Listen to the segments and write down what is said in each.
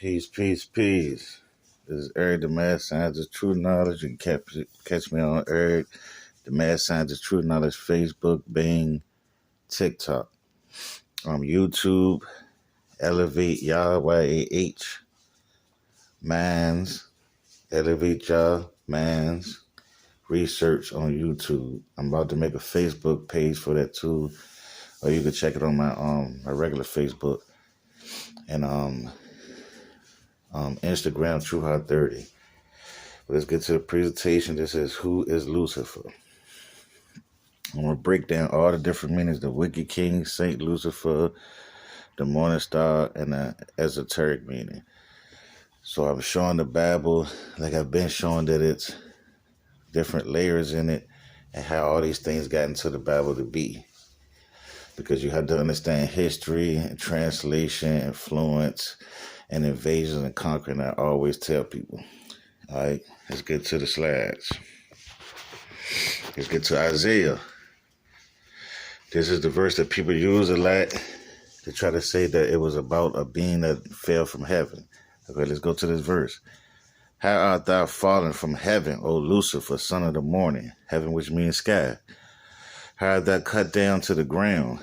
Peace, peace, peace. This is Eric, the Mad Scientist, True Knowledge. You can catch me on Eric, the Mad Scientist, True Knowledge, Facebook, Bing, TikTok. YouTube, Elevate Yah, Y-A-H, Mans, Elevate Yah, Mans, Research on YouTube. I'm about to make a Facebook page for that too, or you can check it on my regular Facebook and Instagram, TrueHeart30. Let's get to the presentation. This is Who is Lucifer? I'm going to break down all the different meanings: the Wicked King, Saint Lucifer, the Morning Star, and the esoteric meaning. So I'm showing the Bible like I've been showing that it's different layers in it and how all these things got into the Bible to be. Because you have to understand history and translation, influence, and invasions and conquering. I always tell people. All right, let's get to the slides. Let's get to Isaiah. This is the verse that people use a lot to try to say that it was about a being that fell from heaven. Okay, let's go to this verse. How art thou fallen from heaven, O Lucifer, son of the morning? Heaven, which means sky. How art thou cut down to the ground,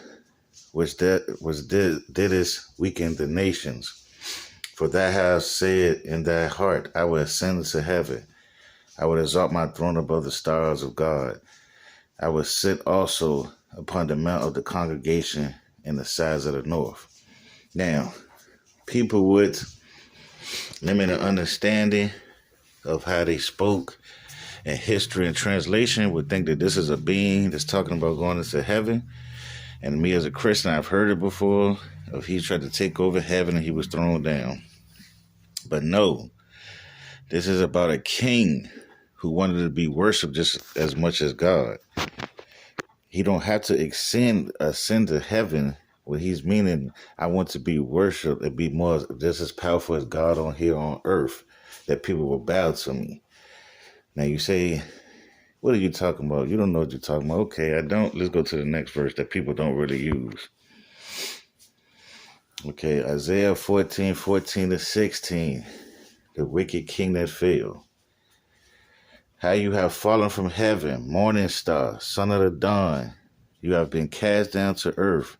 which didst weaken the nations? For thou hast said in thy heart, I will ascend to heaven. I will exalt my throne above the stars of God. I will sit also upon the mount of the congregation in the sides of the north. Now, people with limited understanding of how they spoke and history and translation would think that this is a being that's talking about going into heaven. And me as a Christian, I've heard it before, of he tried to take over heaven and he was thrown down. But no, this is about a king who wanted to be worshipped just as much as God. He don't have to ascend to heaven. What he's meaning, I want to be worshipped and be more just as powerful as God on here on earth, that people will bow to me. Now you say, what are you talking about? You don't know what you're talking about. Okay, I don't. Let's go to the next verse that people don't really use. Okay, Isaiah 14:14-16. The wicked king that fell. How you have fallen from heaven, morning star, son of the dawn. You have been cast down to earth,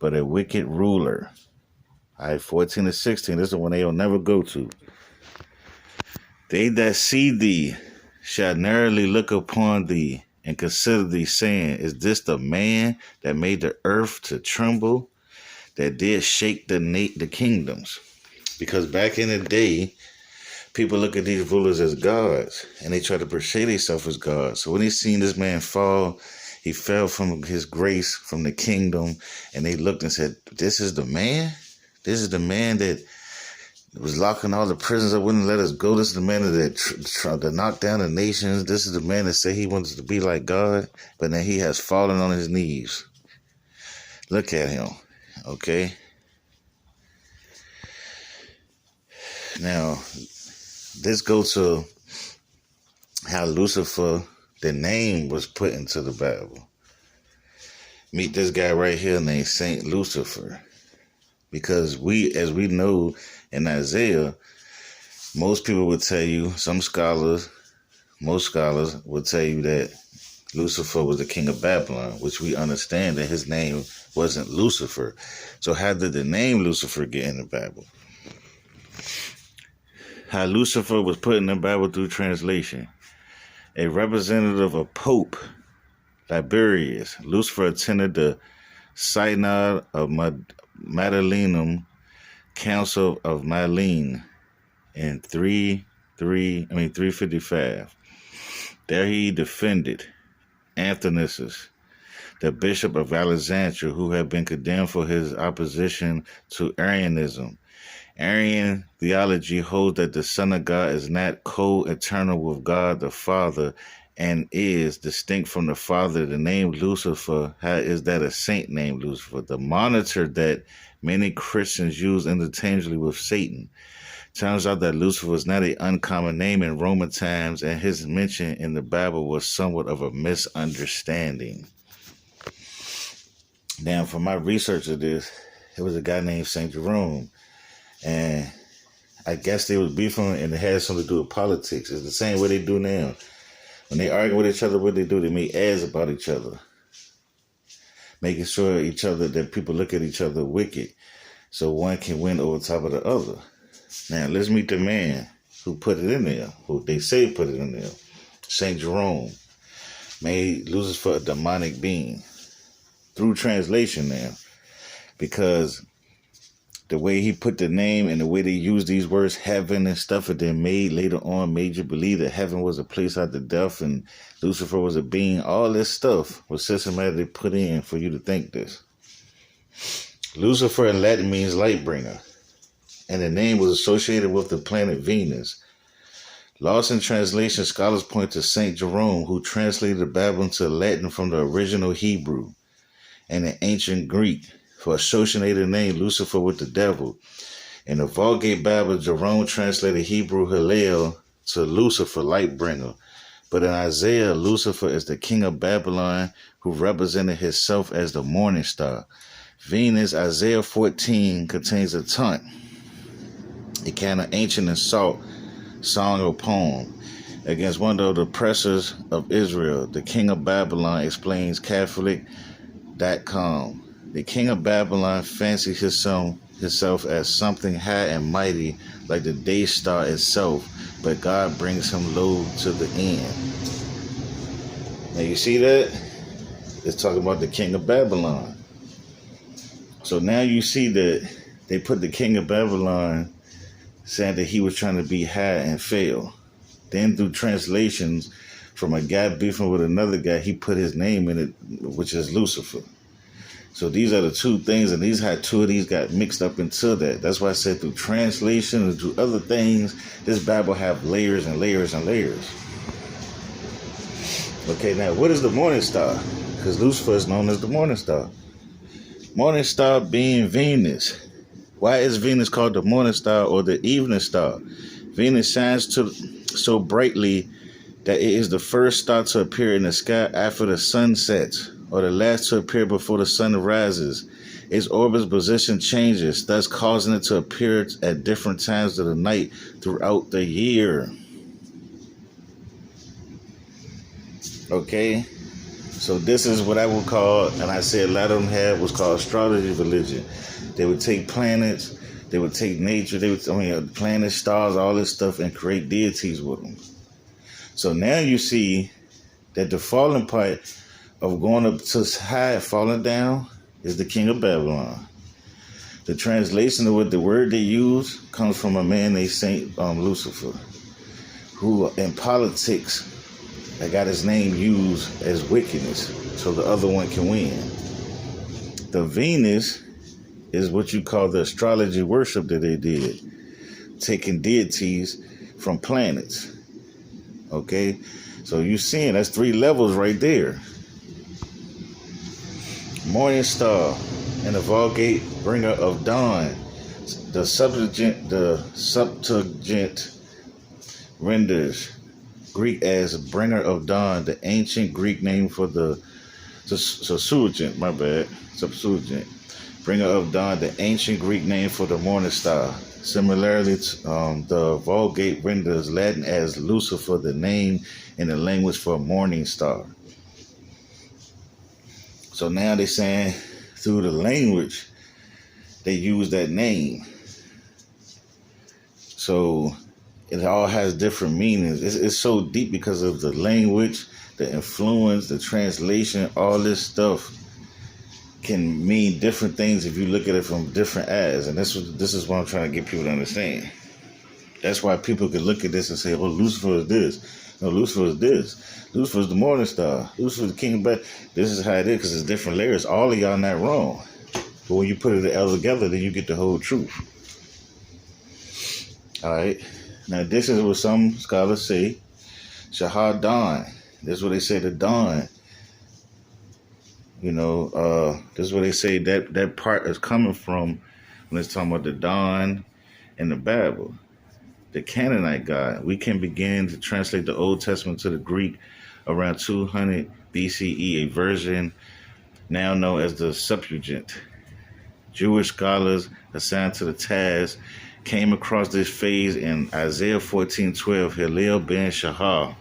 but a wicked ruler. All right, 14-16. This is the one they'll never go to. They that see thee shall narrowly look upon thee and consider thee, saying, is this the man that made the earth to tremble, that did shake the kingdoms? Because back in the day, people look at these rulers as gods, and they try to portray themselves as gods. So when they seen this man fall, he fell from his grace, from the kingdom, and they looked and said, this is the man? This is the man that was locking all the prisons that wouldn't let us go. This is the man that tried to knock down the nations. This is the man that said he wanted to be like God, but then he has fallen on his knees. Look at him, okay? Now, let's go to how Lucifer, the name, was put into the Bible. Meet this guy right here named Saint Lucifer. Because as we know in Isaiah, most people would tell you, most scholars would tell you that Lucifer was the king of Babylon, which we understand that his name wasn't Lucifer. So how did the name Lucifer get in the Bible? How Lucifer was put in the Bible through translation. A representative of Pope Liberius, Lucifer attended the Synod of Magdalenum Council of Malene in 355. There he defended Athanasius, the bishop of Alexandria, who had been condemned for his opposition to Arianism. Arian theology holds that the Son of God is not co-eternal with God the Father and is distinct from the Father. The name Lucifer, how is that a saint named Lucifer? The monitor that many Christians use interchangeably with Satan. Turns out that Lucifer was not an uncommon name in Roman times, and his mention in the Bible was somewhat of a misunderstanding. Now, for my research of this, it was a guy named St. Jerome. And I guess they was beefing and it had something to do with politics. It's the same way they do now. When they argue with each other, what they do, they make ads about each other. Making sure that people look at each other wicked. So one can win over top of the other. Now, let's meet the man who put it in there, who they say put it in there. St. Jerome made Lucifer a demonic being. Through translation now. Because the way he put the name and the way they use these words, heaven and stuff, and then later on made you believe that heaven was a place after death and Lucifer was a being. All this stuff was systematically put in for you to think this. Lucifer in Latin means light bringer, and the name was associated with the planet Venus. Lost in translation, scholars point to St. Jerome, who translated the Bible into Latin from the original Hebrew and the ancient Greek, for associating the name Lucifer with the devil. In the Vulgate Bible, Jerome translated Hebrew Hillel to Lucifer, light bringer. But in Isaiah, Lucifer is the king of Babylon who represented himself as the morning star. Venus, Isaiah 14, contains a taunt, a kind of ancient insult, song or poem, against one of the oppressors of Israel. The king of Babylon, explains Catholic.com. The king of Babylon fancies himself as something high and mighty, like the day star itself, but God brings him low to the end. Now you see that? It's talking about the king of Babylon. So now you see that they put the king of Babylon saying that he was trying to be high and fail. Then through translations from a guy beefing with another guy, he put his name in it, which is Lucifer. So these are the two things, and two of these got mixed up into that. That's why I said through translation and through other things, this Bible have layers and layers and layers. Okay, now what is the morning star? Because Lucifer is known as the morning star. Morning star being Venus. Why is Venus called the morning star or the evening star? Venus shines so brightly that it is the first star to appear in the sky after the sun sets, or the last to appear before the sun rises. Its orbit's position changes, thus causing it to appear at different times of the night throughout the year. Okay? So this is what I would call, and I said a lot of them had what's called astrology religion. They would take planets, they would take nature, planets, stars, all this stuff, and create deities with them. So now you see that the fallen part of going up to high, falling down, is the king of Babylon. The translation of what the word they use comes from a man named Saint Lucifer, who in politics, I got his name used as wickedness, so the other one can win. The Venus is what you call the astrology worship that they did, taking deities from planets. Okay, so you're seeing that's 3 levels right there. Morning star and the Vulgate, bringer of dawn. The Septuagint renders Greek as bringer of dawn, the ancient Greek name for the Septuagint, Septuagint. Bringer of dawn, the ancient Greek name for the morning star. Similarly, the Vulgate renders Latin as Lucifer, the name in the language for morning star. So now they're saying through the language, they use that name. So it all has different meanings. It's so deep because of the language, the influence, the translation, all this stuff can mean different things if you look at it from different eyes. And this is what I'm trying to get people to understand. That's why people can look at this and say, oh, Lucifer is this. No, Lucifer is this. Lucifer is the morning star. Lucifer is the king of Babylon. This is how it is because it's different layers. All of y'all not wrong. But when you put it all together, then you get the whole truth. All right. Now, this is what some scholars say. Shahar dawn. This is what they say, the dawn. This is what they say that part is coming from when it's talking about the dawn in the Bible. The Canaanite God. We can begin to translate the Old Testament to the Greek around 200 BCE, a version now known as the Septuagint. Jewish scholars assigned to the task came across this phase in Isaiah 14:12. Hillel ben Shahar.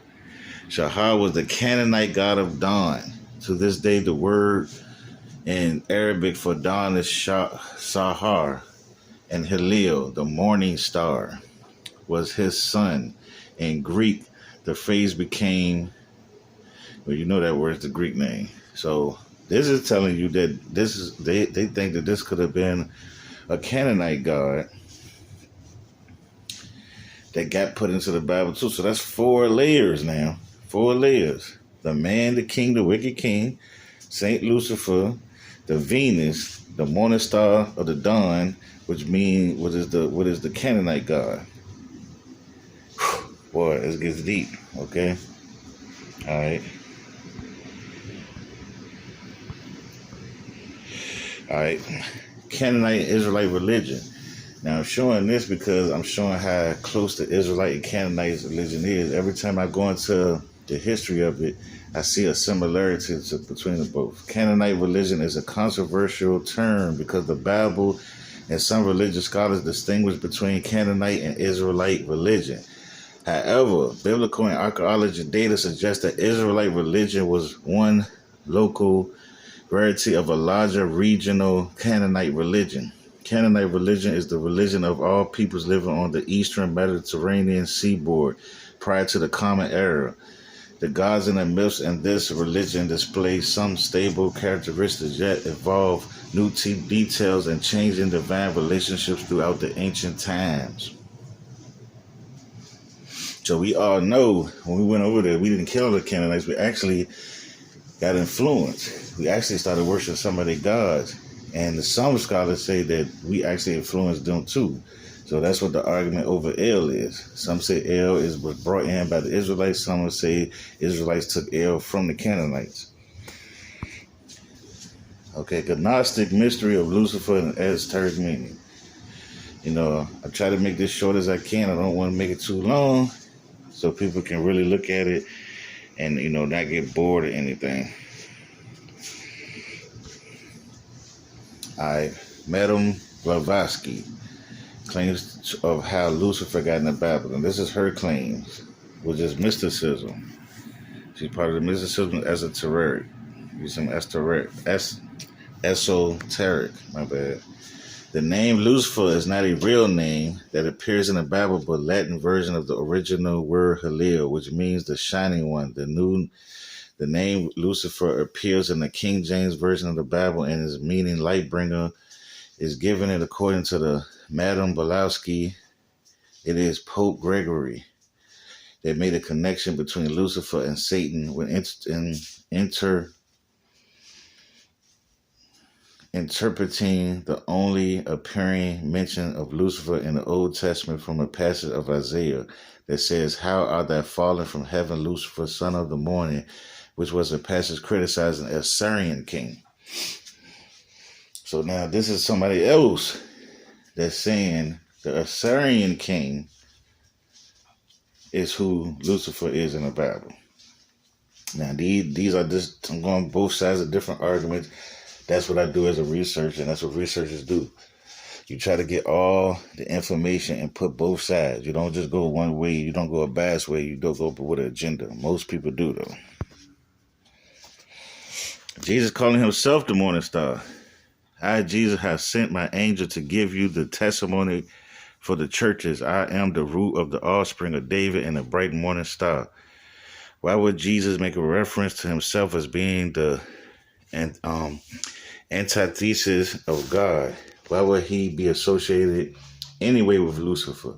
Shahar was the Canaanite god of dawn. To this day, the word in Arabic for dawn is Sahar, and Hillel, the morning star, was his son. In Greek, the phrase became, well, you know that word's the Greek name. So this is telling you that they think that this could have been a Canaanite god that got put into the Bible too. So that's 4 layers now. 4 layers. The man, the king, the wicked king, Saint Lucifer, the Venus, the morning star of the dawn, which means what is the Canaanite god. Boy, it gets deep. Okay. All right. All right. Canaanite Israelite religion. Now, I'm showing this because I'm showing how close the Israelite and Canaanite religion is. Every time I go into the history of it, I see a similarity between the both. Canaanite religion is a controversial term because the Bible and some religious scholars distinguish between Canaanite and Israelite religion. However, biblical and archaeology data suggest that Israelite religion was one local variety of a larger regional Canaanite religion. Canaanite religion is the religion of all peoples living on the eastern Mediterranean seaboard prior to the Common Era. The gods and the myths in this religion display some stable characteristics, yet evolve new details and change in divine relationships throughout the ancient times. So we all know when we went over there, we didn't kill the Canaanites. We actually got influenced. We actually started worshiping some of their gods. And some scholars say that we actually influenced them too. So that's what the argument over El is. Some say El was brought in by the Israelites. Some will say Israelites took El from the Canaanites. Okay, Gnostic mystery of Lucifer and esoteric meaning. You know, I try to make this short as I can. I don't want to make it too long so people can really look at it and, you know, not get bored or anything. Madame Blavatsky claims of how Lucifer got in the Bible. And this is her claims, which is mysticism. She's part of the mysticism esoteric. Using esoteric, my bad. The name Lucifer is not a real name that appears in the Bible, but Latin version of the original word Hillel, which means the shining one. The name Lucifer appears in the King James Version of the Bible and its meaning light bringer is given it according to the Madame Blavatsky. It is Pope Gregory that made a connection between Lucifer and Satan when interpreting the only appearing mention of Lucifer in the Old Testament from a passage of Isaiah that says, "How art thou fallen from heaven, Lucifer, son of the morning," which was a passage criticizing the Assyrian king. So now this is somebody else that's saying the Assyrian king is who Lucifer is in the Bible. Now these are just, I'm going both sides of different arguments. That's what I do as a researcher, and that's what researchers do. You try to get all the information and put both sides. You don't just go one way. You don't go a biased way. You don't go with an agenda. Most people do, though. Jesus calling himself the morning star. I, Jesus, have sent my angel to give you the testimony for the churches. I am the root of the offspring of David and the bright morning star. Why would Jesus make a reference to himself as being the antithesis of God? Why would he be associated anyway with Lucifer?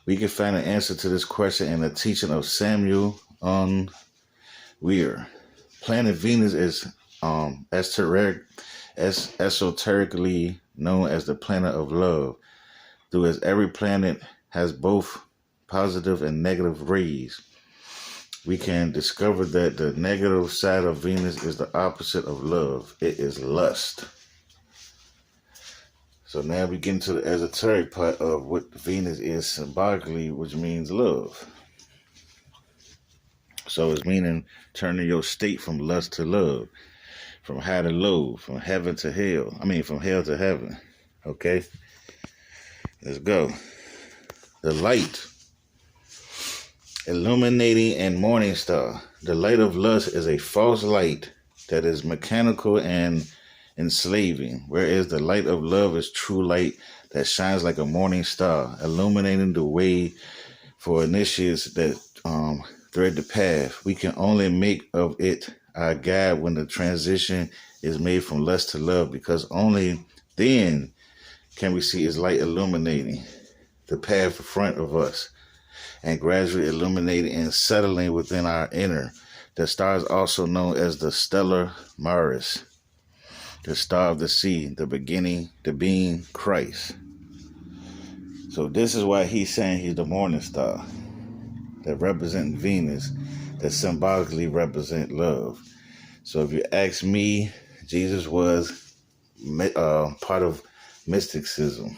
We can find an answer to this question in the teaching of Samuel on Weir. Planet Venus is esoterically known as the planet of love, though as every planet has both positive and negative rays. We can discover that the negative side of Venus is the opposite of love. It is lust. So now we get into the esoteric part of what Venus is symbolically, which means love. So it's meaning turning your state from lust to love, from high to low, from heaven to hell. From hell to heaven. Okay? Let's go. The light, illuminating and morning star. The light of lust is a false light that is mechanical and enslaving, whereas the light of love is true light that shines like a morning star, illuminating the way for initiates that thread the path. We can only make of it our guide when the transition is made from lust to love, because only then can we see its light illuminating the path in front of us and gradually illuminating and settling within our inner. The star is also known as the stellar Maris, the star of the sea, the beginning, the being Christ. So this is why he's saying he's the morning star that represents Venus, that symbolically represent love. So if you ask me, Jesus was part of mysticism.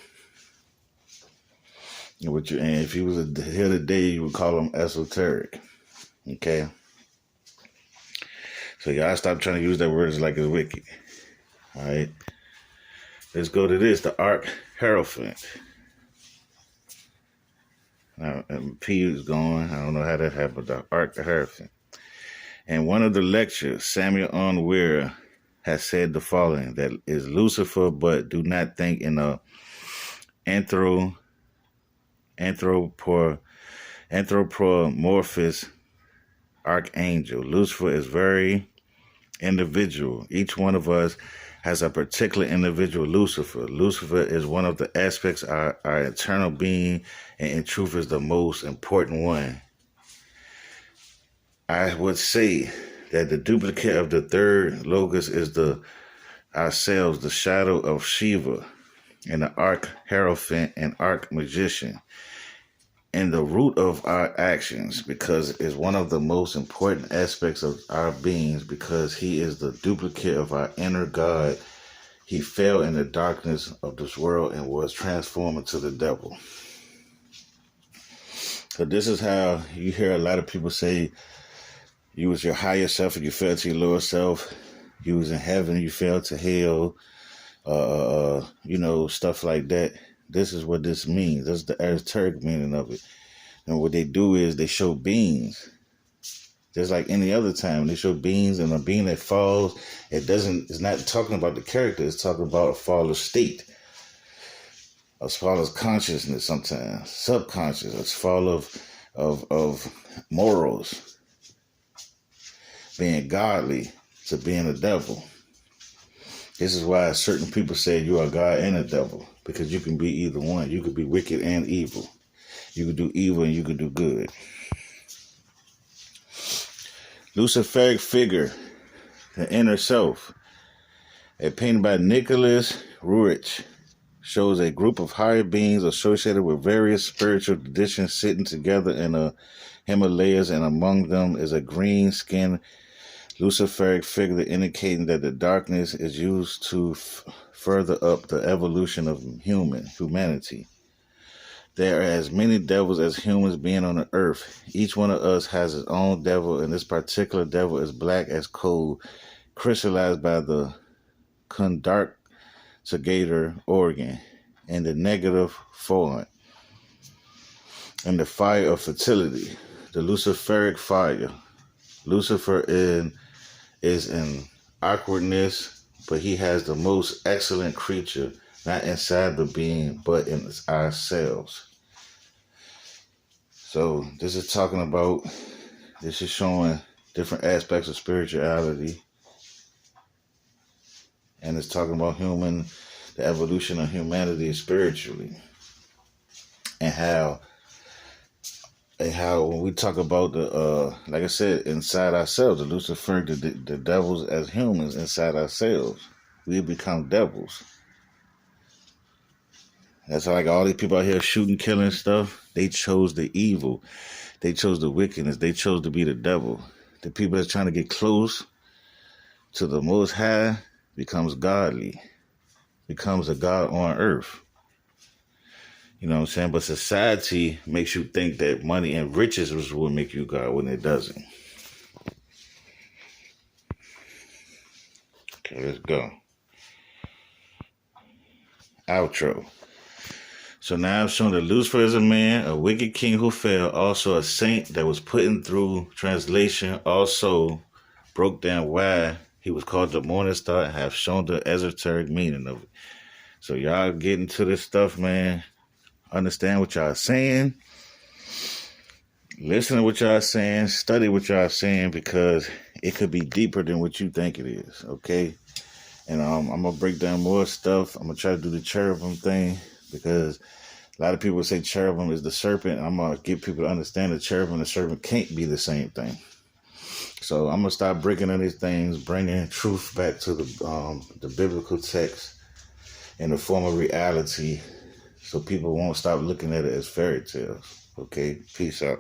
And if he was here today, you would call him esoteric. Okay? So y'all stop trying to use that word like it's wicked. Alright? Let's go to this, the Ark Hierophant. Now, P is going. I don't know how that happened. The Ark Hierophant. In one of the lectures, Samuel Onwera has said the following, that is Lucifer, but do not think in a anthropomorphous archangel. Lucifer is very individual. Each one of us has a particular individual Lucifer. Lucifer is one of the aspects of our eternal being, and in truth is the most important one. I would say that the duplicate of the third logos is ourselves, the shadow of Shiva, and the Ark Hierophant and Ark Magician, and the root of our actions, because it's one of the most important aspects of our beings, because he is the duplicate of our inner God. He fell in the darkness of this world and was transformed into the devil. So this is how you hear a lot of people say you was your higher self and you fell to your lower self. You was in heaven, you fell to hell, stuff like that. This is what this means. That's the esoteric meaning of it. And what they do is they show beings. Just like any other time, they show beings, and a being that falls, it's not talking about the character, it's talking about a fall of state. A fall of consciousness sometimes, subconscious, a fall of morals. Being godly to being a devil. This is why certain people say you are God and a devil, because you can be either one. You could be wicked and evil. You could do evil and you could do good. Luciferic figure, the inner self. A painting by Nicholas Ruich shows a group of higher beings associated with various spiritual traditions sitting together in the Himalayas, and among them is a green-skinned Luciferic figure, indicating that the darkness is used to further up the evolution of humanity. There are as many devils as humans being on the earth. Each one of us has his own devil, and this particular devil is black as coal, crystallized by the conductigator organ and the negative form, and the fire of fertility, the Luciferic fire. Lucifer is in awkwardness, but he has the most excellent creature, not inside the being, but in ourselves. So this is showing different aspects of spirituality, and it's talking about the evolution of humanity spiritually, and how when we talk about like I said, inside ourselves, the Lucifer, the devils as humans inside ourselves, we become devils. That's like all these people out here shooting, killing stuff. They chose the evil. They chose the wickedness. They chose to be the devil. The people that's trying to get close to the Most High becomes godly, becomes a God on earth. You know what I'm saying? But society makes you think that money and riches is what make you God, when it doesn't. Okay, let's go. Outro. So now I've shown that Lucifer is a man, a wicked king who fell, also a saint that was put through translation, also broke down why he was called the morning star, and have shown the esoteric meaning of it. So y'all get into this stuff, man. Understand what y'all saying. Listen to what y'all saying. Study what y'all saying, because it could be deeper than what you think it is, okay? And I'm going to break down more stuff. I'm going to try to do the cherubim thing, because a lot of people say cherubim is the serpent. I'm going to get people to understand that cherubim and the serpent can't be the same thing. So I'm going to start breaking on these things, bringing truth back to the biblical text in the form of reality, so people won't stop looking at it as fairy tales. Okay? Peace out.